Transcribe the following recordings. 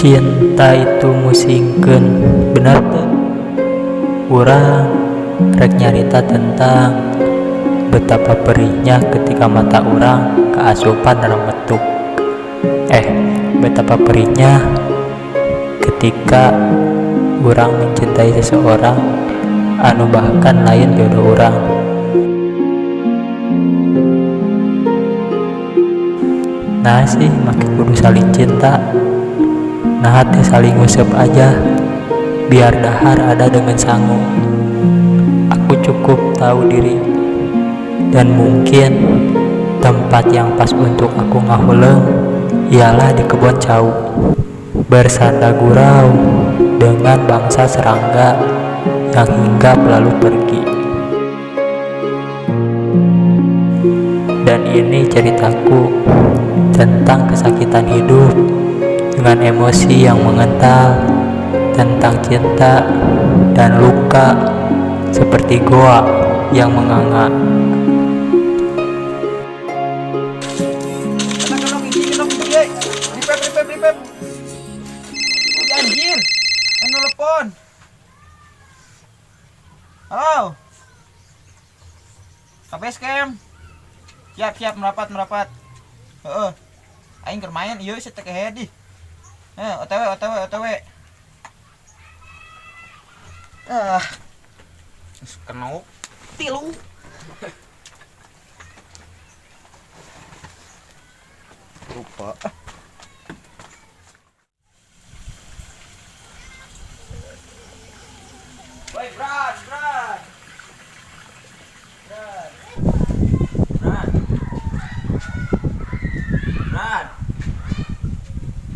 Cinta itu musingkeun, bener tuh. Urang rek nyarita tentang betapa perihnya ketika mata orang keasupan remetuk. Betapa perihnya ketika orang mencintai seseorang anu bahkan lain jodoh orang. Nah sih maki kudu saling cinta. Nah teh saling ngusep aja, biar dahar ada dengan sangu. Aku cukup tahu diri, dan mungkin tempat yang pas untuk aku ngahuleng ialah di kebun cau, bersanda gurau dengan bangsa serangga yang hinggap lalu pergi. Dan ini ceritaku tentang kesakitan hidup dengan emosi yang mengental, tentang cinta dan luka seperti goa yang menganga. Anjir, telepon. Halo. KPS Camp. Siap merapat. Aing keur main ieu si teh hedi. OTW. Kenok tilu. Lupa. Woi, Brad.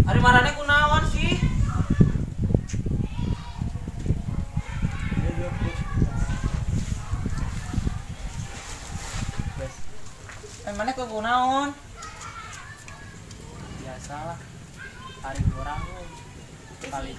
Ari marane kunaon sih? Mana kok kunaon? Biasalah. Hari orang kali.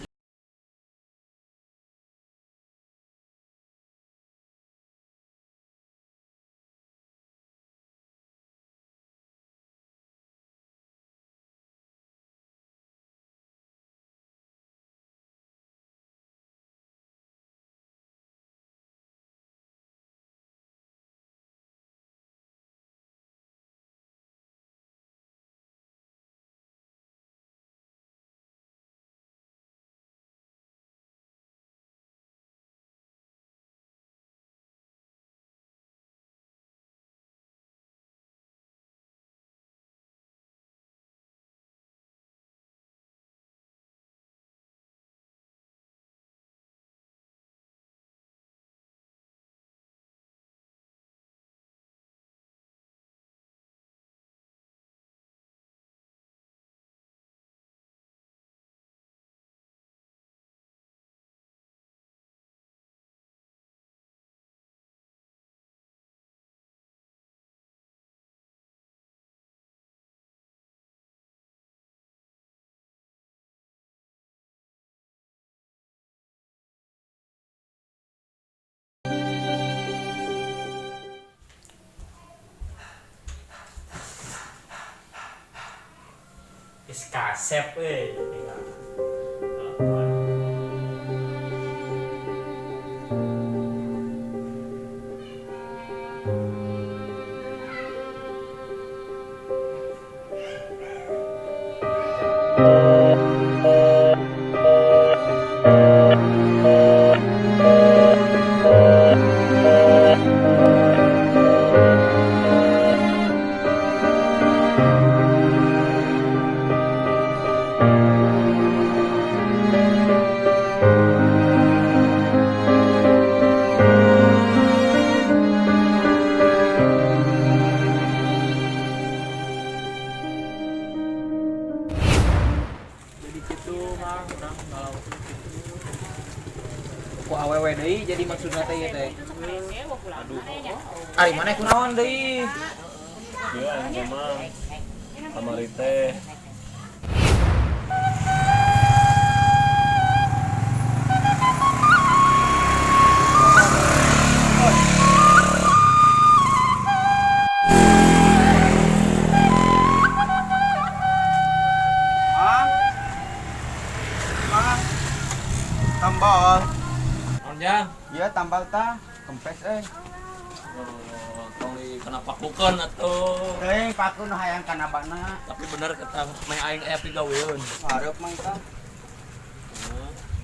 Kasep ku awewe deui jadi maksudna teh ieu teh. Aduh. Ari maneh kunaon deui? Ieu aing mah kamari teh tambal. Onjang. Iya tambal tah. Kempes Tong di kenapa kukeun atuh. Teuing paku nu hayang kana bana. Tapi bener kata meh aing aya pigaweun. Hareup mah tah.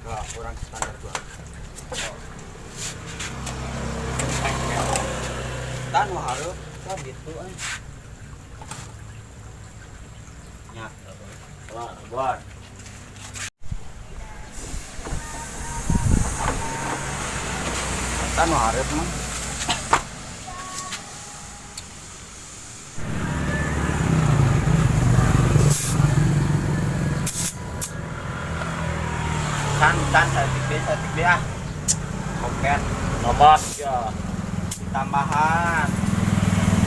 Nah, kurang standar gua. Tan mah hareup tah gitu nya. Wah, buat. Tan mah hareup mah. Tan satik deh ah. Kompet Nambah ya. tambahan.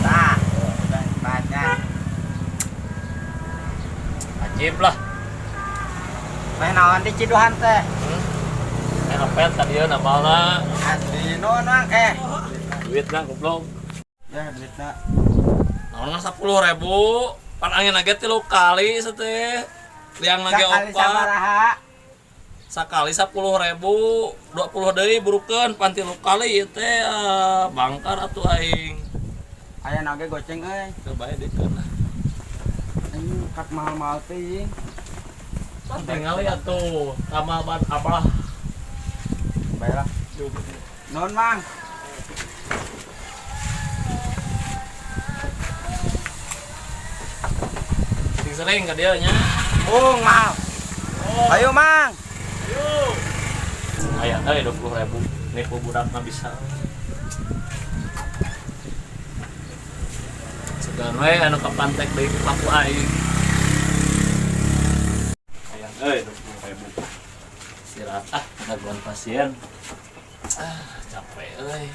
Tah, banyak. Ajib lah. Meh naon di Ciduhan teh? Ngapet tadi namalna. Asli naon Duitna goblok. Ya duitna. Naon 10.000. Pan angin nage 3 kali teh. Liang nage Sakali opat. sabaraha? Sakali 10.000, 20 deui burukeun pan 3 kali ieu teh bangkar atuh aing. Aya nage goceng euy. Coba ya dikeun lah. Anjing kat mahal-mahal teh. Tinggal ya tuh sama ban apa? Baiklah. Non Mang. Sering ke dia nya. Mahal. Ayo Mang. Aya euy 20.000. Nipu budak mah bisa. Segan we anu kapantek deui ku paku aing. Aya euy 20.000. Istirahat ngaguan pasien. Capek euy.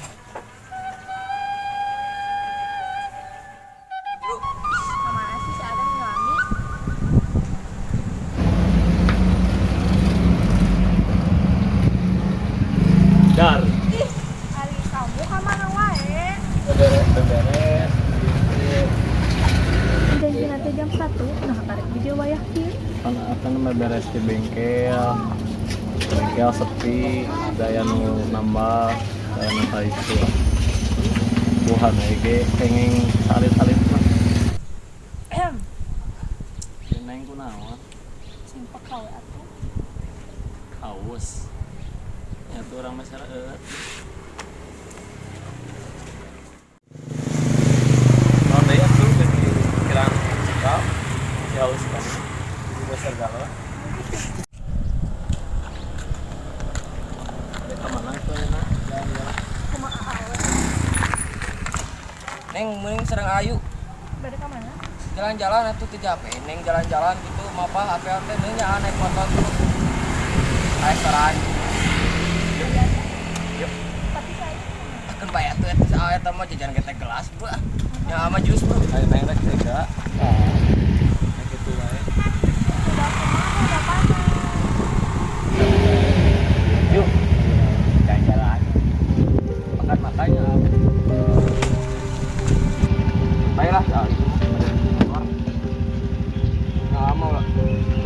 Kemana sih si Adam ngelami? Dar. Ih, hari kamu kemana wae? Beberes. Janji nanti jam 1, nah karek video wayah kieu. Akan beberes di bengkel sepi, daya nu nambah, daya nu itu Tuhan ege pengen salit-salit mah neng kunaon Simpak kawe atuh. haus ya tuh orang masyarakat non daya tuh pikiran kau ya haus kan itu segala kemana itu enak jalan-jalan Kumaha awe? Neng mending serang ayu Bade ka mana? jalan-jalan atuh teu jape neng jalan-jalan gitu mapa HP neng nya naik motor restoran Tapi saya akan bayar tuh eta sae eta mah jajan kita gelas bro nya ama jus bro ayo neng rek tega kayak gitu wae udah kemana udah panas. yuk jalan-jalan makan-makannya baiklah ya itu mah nggak mau lah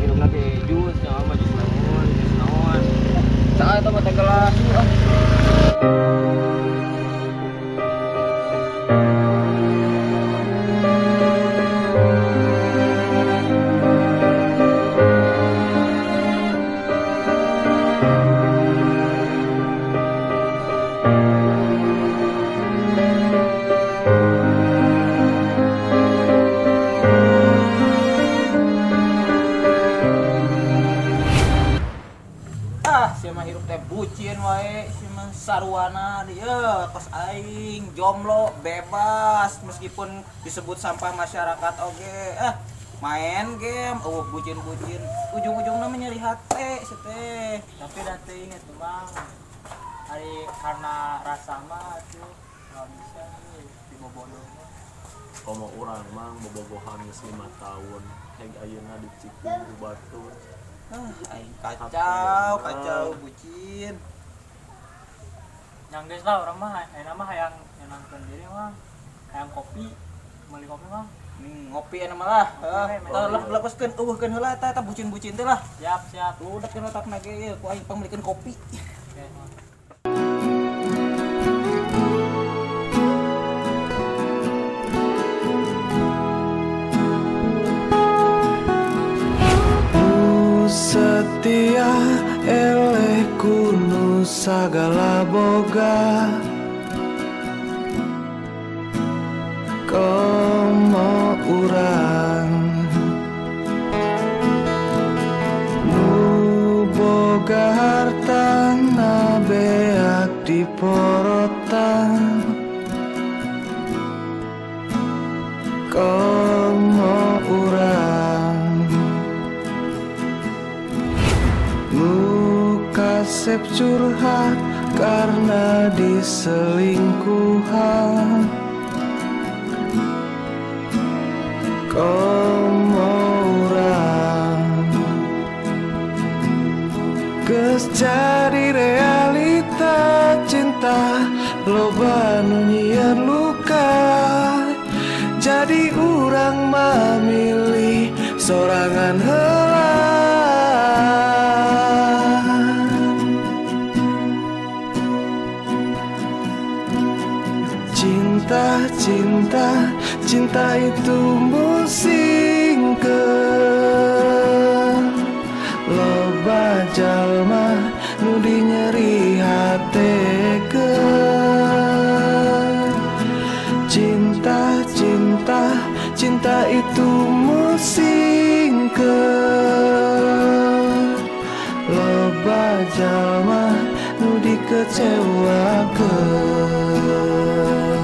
minum lagi jus nggak mau jus naon saat itu mata gelas si mah hirup teh bucin wae si mah sarwana dia tos aing jomblo bebas meskipun disebut sampah masyarakat oge main game bucin-bucin ujung-ujungnya nyeri hati si teh Tapi dati inget tuh bang, hari karena rasa mah tuh nggak bisa nih dibobodo. komo urang mang bobogohan geus 5 tahun heg ayeuna di Ciku Batu aing kacau bucin Yang guys lah orang mah, enak mah yang nyenangkan diri mah, kayak kopi, beli kopi mah. Ngopi anu malah. Lepaskeun eueuhkeun heula eta bucin-bucin teh lah. Siap. Udah kena tak nage ieu ku aing pamilikeun kopi. Setia eleh kuno sagala boga komo urang nu boga harta na beak diporotan komo urang kasep curhat karena diselingkuhan komo urang geus jadi realita cinta loba nu nyieun luka jadi urang memilih sorangan heula. Cinta itu musingkeun loba jalma nu dinyeri hatekeun. Cinta itu musingkeun loba jalma nu dikecewakeun.